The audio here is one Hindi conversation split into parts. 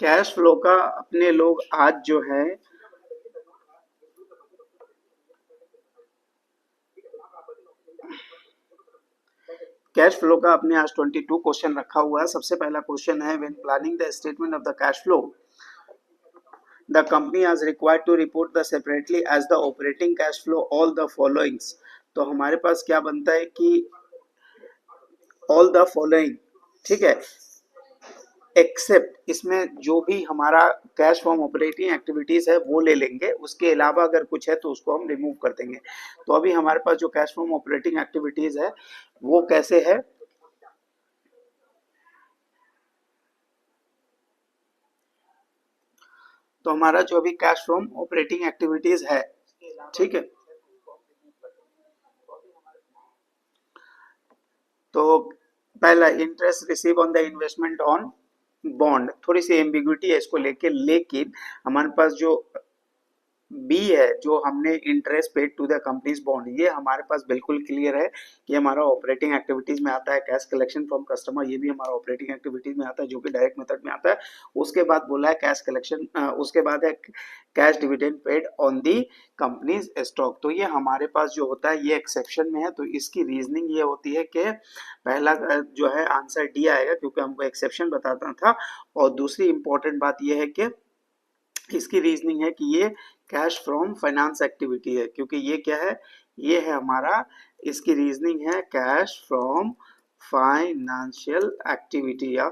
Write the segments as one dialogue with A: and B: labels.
A: कैश फ्लो का अपने लोग आज जो है कैश फ्लो का अपने आज 22 क्वेश्चन रखा हुआ है। सबसे पहला क्वेश्चन है, when planning the statement of the cash flow the company is required to report the separately as the operating cash flow all the followings। तो हमारे पास क्या बनता है कि ऑल द फॉलोइंग, ठीक है, एक्सेप्ट, इसमें जो भी हमारा कैश फ्रॉम ऑपरेटिंग एक्टिविटीज है वो ले लेंगे, उसके अलावा अगर कुछ है तो उसको हम रिमूव कर देंगे। तो अभी हमारे पास जो कैश फ्रॉम ऑपरेटिंग एक्टिविटीज है वो कैसे है, तो हमारा जो अभी कैश फ्रॉम ऑपरेटिंग एक्टिविटीज है, ठीक है, तो पहला interest receive on the investment on bond, थोड़ी सी एम्बिग्युइटी है इसको लेके, लेकिन हमारे पास जो बी है, जो हमने interest paid to the companies bond, ये हमारे पास बिल्कुल क्लियर है कि हमारा ऑपरेटिंग एक्टिविटीज में आता है। कैश कलेक्शन फ्रॉम कस्टमर, ये भी हमारा ऑपरेटिंग एक्टिविटीज में आता है, जो कि डायरेक्ट मेथड में आता है। उसके बाद बोला है कैश कलेक्शन, उसके बाद है cash dividend paid on the companies stock. तो ये हमारे पास जो होता है ये एक्सेप्शन में है, तो इसकी रीजनिंग ये होती है कि पहला जो है आंसर डी आएगा, क्योंकि हमको एक्सेप्शन बताना था। और दूसरी इंपॉर्टेंट बात ये है कि इसकी रीजनिंग है कि ये कैश फ्रॉम फाइनेंस एक्टिविटी है, क्योंकि ये क्या है, ये है हमारा, इसकी रीजनिंग है कैश फ्रॉम फाइनेंशियल एक्टिविटी या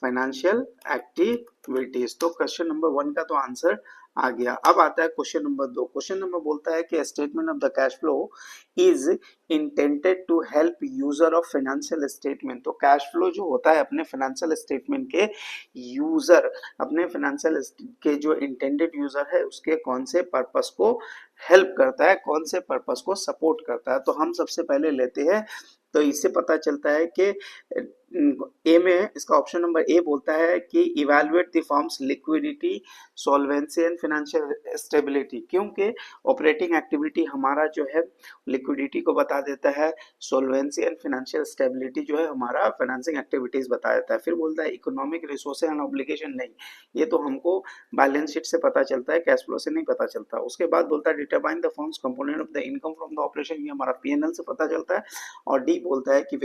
A: फाइनेंशियल एक्टिविटीज। तो क्वेश्चन नंबर 1 का तो आंसर आ गया। अब आता है क्वेश्चन नंबर 2। क्वेश्चन नंबर बोलता है कि statement of the cash flow is intended to help user of financial statement. तो कैश फ्लो जो होता है अपने फाइनेंशियल स्टेटमेंट के यूजर, अपने फाइनेंशियल के जो इंटेंडेड यूजर है उसके कौन से पर्पस को हेल्प करता है, कौन से पर्पस को सपोर्ट करता है। तो हम सबसे पहले लेते हैं, तो इससे पता चलता है कि ए में इसका ऑप्शन नंबर ए बोलता है कि evaluate the firms liquidity, solvency and financial stability, क्योंकि ऑपरेटिंग एक्टिविटी हमारा जो है लिक्विडिटी को बता देता है, सॉल्वेंसी एंड फाइनेंशियल स्टेबिलिटी जो है हमारा फाइनेंसिंग एक्टिविटीज बता देता है। फिर बोलता है इकोनॉमिक रिसोर्सेज एंड ऑब्लिगेशन, नहीं, ये तो हमको बैलेंस शीट से पता चलता है, कैश फ्लो से नहीं पता चलता। उसके बाद बोलता है determine the firms component of the income from the operation, ये हमारा पीएनएल से पता चलता है। और डी बोलता है कि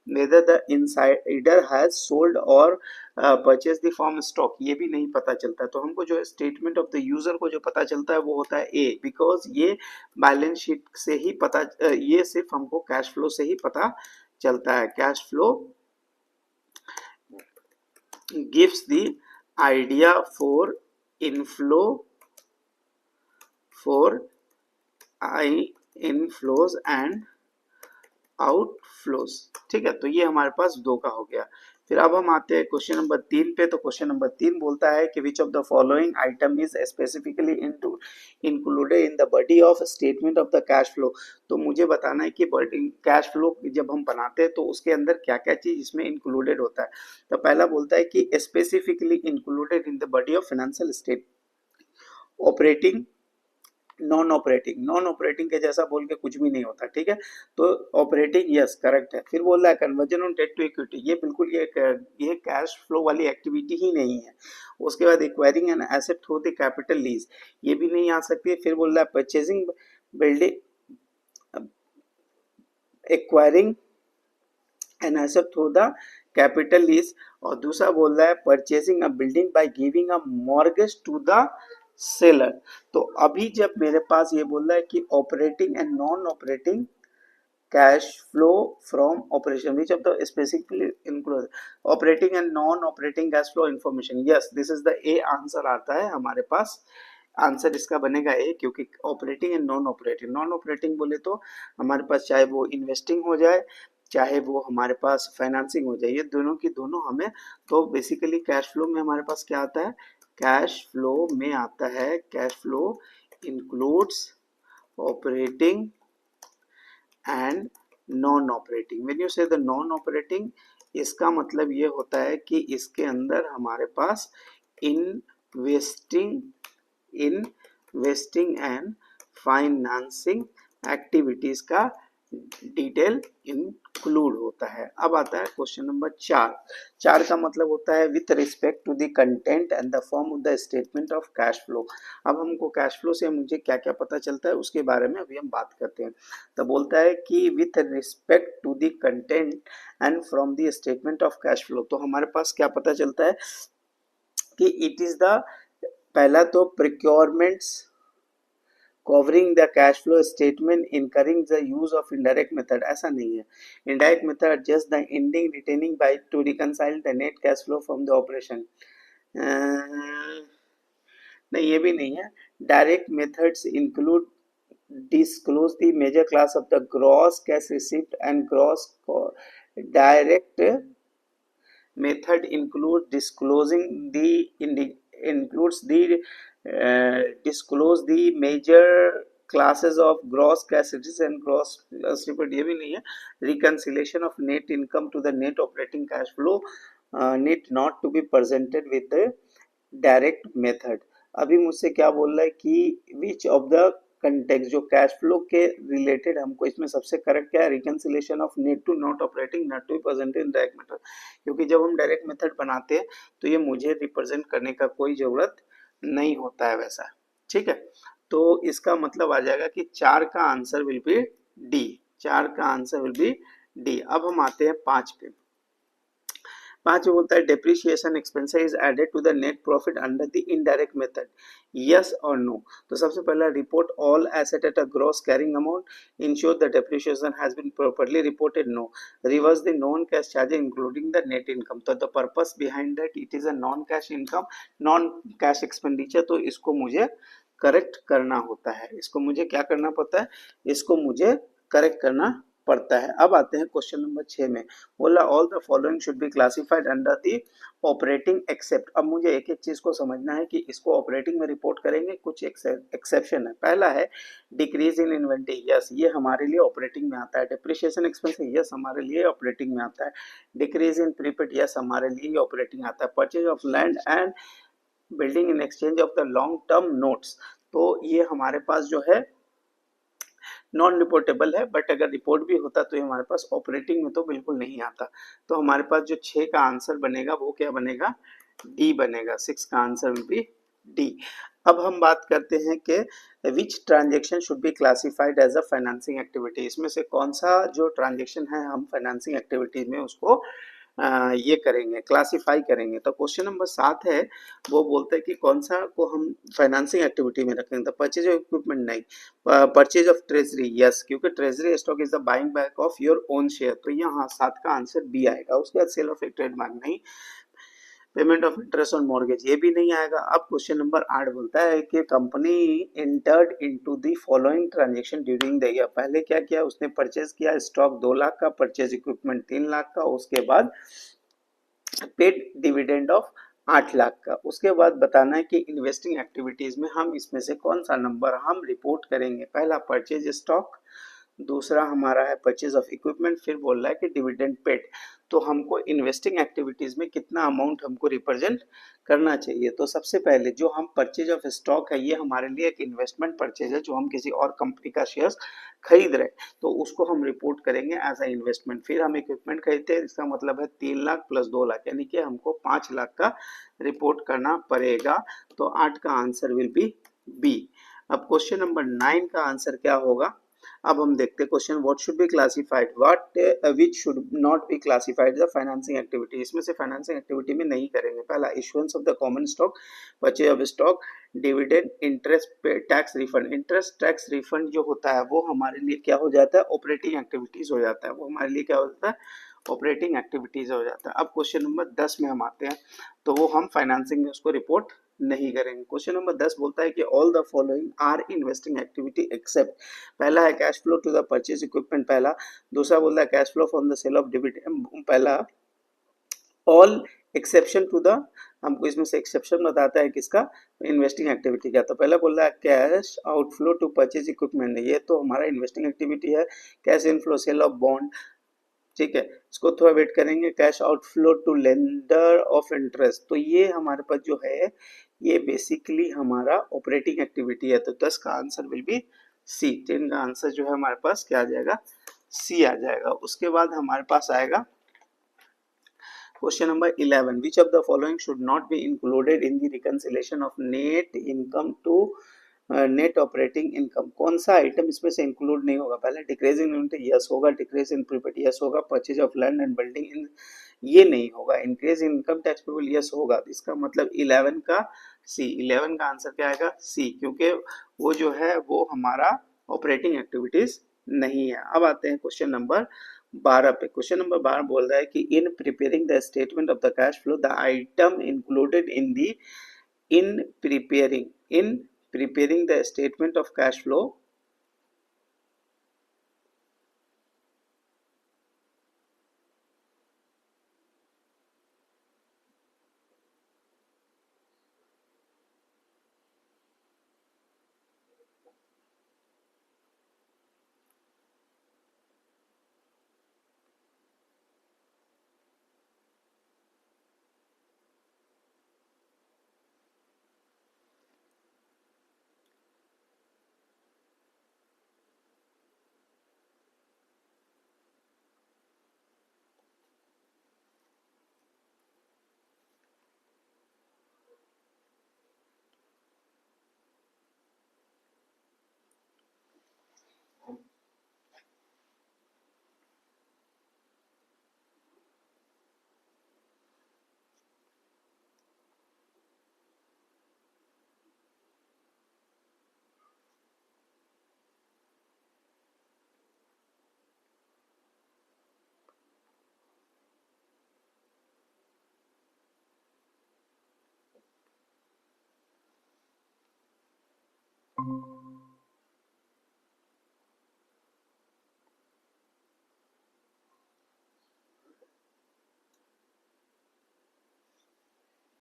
A: whether the insider has sold or purchase the form stock, ये भी नहीं पता चलता। तो हमको जो स्टेटमेंट ऑफ द यूजर को जो पता चलता है वो होता है ए, बिकॉज ये बैलेंस शीट से ही पता, ये सिर्फ हमको कैश फ्लो से ही पता चलता है। Cash flow gives the idea for inflow, for inflows and outflows, ठीक है। तो ये हमारे पास 2 का हो गया। फिर अब हम आते हैं क्वेश्चन नंबर 3 पे। तो क्वेश्चन नंबर 3 बोलता है कि which of the following item is specifically included in the body of statement of the cash flow. तो मुझे बताना है कि कैश फ्लो जब हम बनाते हैं तो उसके अंदर क्या क्या चीज इसमें इंक्लूडेड होता है। तो पहला बोलता है कि specifically included in the body of financial state, operating, non operating, non operating के जैसा बोल के कुछ भी नहीं होता, ठीक है। तो ऑपरेटिंग यस करेक्ट है। फिर बोल रहा है conversion on debt to equity, ये बिल्कुल ये कैश फ्लो वाली एक्टिविटी ही नहीं है। उसके बाद acquiring an asset through the capital lease, ये भी नहीं आ सकती है। फिर बोल रहा है purchasing building, acquiring an asset through the capital lease. और दूसरा बोल रहा है purchasing a building by giving a mortgage to the seller. तो अभी जब मेरे पास ये बोल रहा है कि operating and non operating cash flow from operation which of the specifically include operating and non operating cash flow information, yes this is the A answer आता है हमारे पास। आंसर इसका बनेगा ए, क्योंकि operating and non operating, non operating बोले तो हमारे पास चाहे वो इन्वेस्टिंग हो जाए, चाहे वो हमारे पास फाइनेंसिंग हो जाए, ये दोनों की दोनों हमें, तो बेसिकली कैश फ्लो में हमारे पास क्या आता है, कैश फ्लो में आता है, cash flow includes operating and non operating. When you से द नॉन ऑपरेटिंग, इसका मतलब ये होता है कि इसके अंदर हमारे पास इन्वेस्टिंग एंड फाइनेंसिंग एक्टिविटीज का डिटेल इंक्लूड होता है। अब आता है क्वेश्चन नंबर 4। 4 का मतलब होता है with respect to the content and the form of the statement of cash flow. अब हमको कैश फ्लो से मुझे क्या क्या पता चलता है उसके बारे में अभी हम बात करते हैं। तो बोलता है कि with respect to the content and from the statement of cash flow, तो हमारे पास क्या पता चलता है कि इट इज द, पहला तो procurements covering the cash flow statement incurring the use of indirect method, ऐसा नहीं है। Indirect method just the ending retaining by to reconcile the net cash flow from the operation, नहीं ये भी नहीं है। Direct methods include disclose the major class of the gross cash received and gross direct method include disclosing the includes the disclose the major classes of gross cash receipts and gross loss report, ये भी नहीं है। reconciliation of net income to the net operating cash flow need not to be presented with the direct method. अभी मुझसे क्या बोल रहा है कि विच ऑफ द कंटेक्स्ट, जो कैश फ्लो के रिलेटेड हमको इसमें सबसे करेक्ट क्या है, reconciliation of net to not operating not to present in direct method, क्योंकि जब हम डायरेक्ट मेथड बनाते हैं तो ये मुझे रिप्रेजेंट करने का कोई जरूरत नहीं होता है वैसा, ठीक है। तो इसका मतलब आ जाएगा कि 4 का आंसर विल बी डी, 4 का आंसर विल बी डी। अब हम आते हैं 5 पे। 5 बोलता है depreciation expense is added to the net profit under the indirect method, yes और नो। तो सबसे पहला report all asset at a gross carrying amount, ensure the depreciation has been properly reported, no. Reverse the non cash charge including the net income, तो the purpose behind that it is a non cash income, non cash expenditure, तो इसको मुझे करेक्ट करना होता है। इसको मुझे क्या करना पड़ता है, इसको मुझे करेक्ट करना पड़ता है। अब आते हैं क्वेश्चन नंबर 6 में। बोला all the following should be classified under the operating except. अब मुझे एक एक चीज को समझना है कि इसको ऑपरेटिंग में रिपोर्ट करेंगे, कुछ एक्सेप्शन है। पहला है डिक्रीज इन इन्वेंटरी, यस ये हमारे लिए ऑपरेटिंग में आता है। डिप्रिसिएशन एक्सपेंस, यस हमारे लिए ऑपरेटिंग में आता है। डिक्रीज इन प्रीपेड, यस हमारे लिए ऑपरेटिंग आता है। Purchase of land and building in exchange of the long term notes, तो ये हमारे पास जो है नॉन रिपोर्टेबल है, बट अगर रिपोर्ट भी होता तो ये हमारे पास ऑपरेटिंग में तो बिल्कुल नहीं आता। तो हमारे पास जो 6 का आंसर बनेगा वो क्या बनेगा, डी बनेगा। 6 का आंसर विल बी डी। अब हम बात करते हैं कि which transaction should be classified as a financing activity, इसमें से कौन सा जो ट्रांजेक्शन है हम फाइनेंसिंग एक्टिविटीज में उसको ये करेंगे, क्लासिफाई करेंगे। तो क्वेश्चन नंबर 7 है, वो बोलते हैं कि कौन सा को हम फाइनेंसिंग एक्टिविटी में रखेंगे। तो परचेज ऑफ इक्विपमेंट नहीं, परचेज ऑफ ट्रेजरी यस, क्योंकि treasury stock is the buying back of your own share, तो यहाँ 7 का आंसर बी आएगा। उसके बाद सेल ऑफ ए ट्रेडमार्क नहीं, payment of interest on mortgage ये भी नहीं आएगा। अब क्वेश्चन नंबर 8 बोलता है कि company entered into the following transaction during the year. पहले क्या किया उसने, परचेज किया स्टॉक 2 लाख का, परचेज इक्विपमेंट 3 लाख का, उसके बाद पेड डिविडेंड ऑफ 8 लाख का। उसके बाद बताना है कि इन्वेस्टिंग एक्टिविटीज में हम इसमें से कौन सा नंबर हम रिपोर्ट करेंगे। पहला परचेज स्टॉक, दूसरा हमारा है परचेज ऑफ इक्विपमेंट, फिर बोल रहा है कि डिविडेंड पेड। तो हमको इन्वेस्टिंग एक्टिविटीज में कितना अमाउंट हमको रिप्रेजेंट करना चाहिए। तो सबसे पहले जो हम परचेज ऑफ स्टॉक है ये हमारे लिए एक इन्वेस्टमेंट परचेज है, जो हम किसी और कंपनी का शेयर्स खरीद रहे हैं तो उसको हम रिपोर्ट करेंगे एज अ इन्वेस्टमेंट। फिर हम इक्विपमेंट खरीदते हैं, इसका मतलब है 3 लाख प्लस 2 लाख, यानी कि हमको 5 लाख का रिपोर्ट करना पड़ेगा। तो 8 का आंसर विल बी बी। अब क्वेश्चन नंबर 9 का आंसर क्या होगा, अब हम देखते हैं question what should be classified, what which should not be classified the financing activity. इसमें से फाइनेंसिंग एक्टिविटी में नहीं करेंगे। पहला issuance of the common stock, purchase of stock, dividend, interest, tax refund. Interest tax refund जो होता है वो हमारे लिए क्या हो जाता है, ऑपरेटिंग एक्टिविटीज हो जाता है, वो हमारे लिए क्या हो जाता है, ऑपरेटिंग एक्टिविटीज हो जाता है। अब क्वेश्चन नंबर 10 में हम आते हैं, तो वो हम फाइनेंसिंग में उसको रिपोर्ट नहीं करेंगे। क्वेश्चन नंबर 10 बोलता है कि all the following are investing activity except. पहला है cash flow to the purchase equipment, पहला। दूसरा बोलता है cash flow from the sale of dividend, पहला। ऑल एक्सेप्शन टू द, हमको इसमें से एक्सेप्शन बताता है किसका, इन्वेस्टिंग एक्टिविटी का। तो पहला बोल रहा है cash outflow to purchase equipment, ये तो हमारा इन्वेस्टिंग एक्टिविटी है। Cash inflow sale of bond, ठीक है, इसको थोड़ा वेट करेंगे। Cash outflow to lender of interest, तो ये हमारे पास जो है ये बेसिकली हमारा ऑपरेटिंग एक्टिविटी है। तो 10 का आंसर विल बी सी। 10 का आंसर जो है हमारे पास क्या आ जाएगा, सी आ जाएगा। उसके बाद हमारे पास आएगा question number 11, which of the following should not be included in the reconciliation of net income to net operating income. कौन सा आइटम इसमें से इंक्लूड नहीं होगा? पहले डिक्रीज इन यूनिट यस होगा, डिक्रीज इन प्रीपेड यस होगा, purchase of land and building in ये नहीं होगा, increase in income tax payable yes होगा। इसका मतलब 11 का सी, 11 का आंसर क्या आएगा? सी, क्योंकि वो जो है वो हमारा ऑपरेटिंग एक्टिविटीज नहीं है। अब आते हैं क्वेश्चन नंबर 12 पे। क्वेश्चन नंबर 12 बोल रहा है कि in preparing the statement of the cash flow the item included in the in preparing the statement of cash flow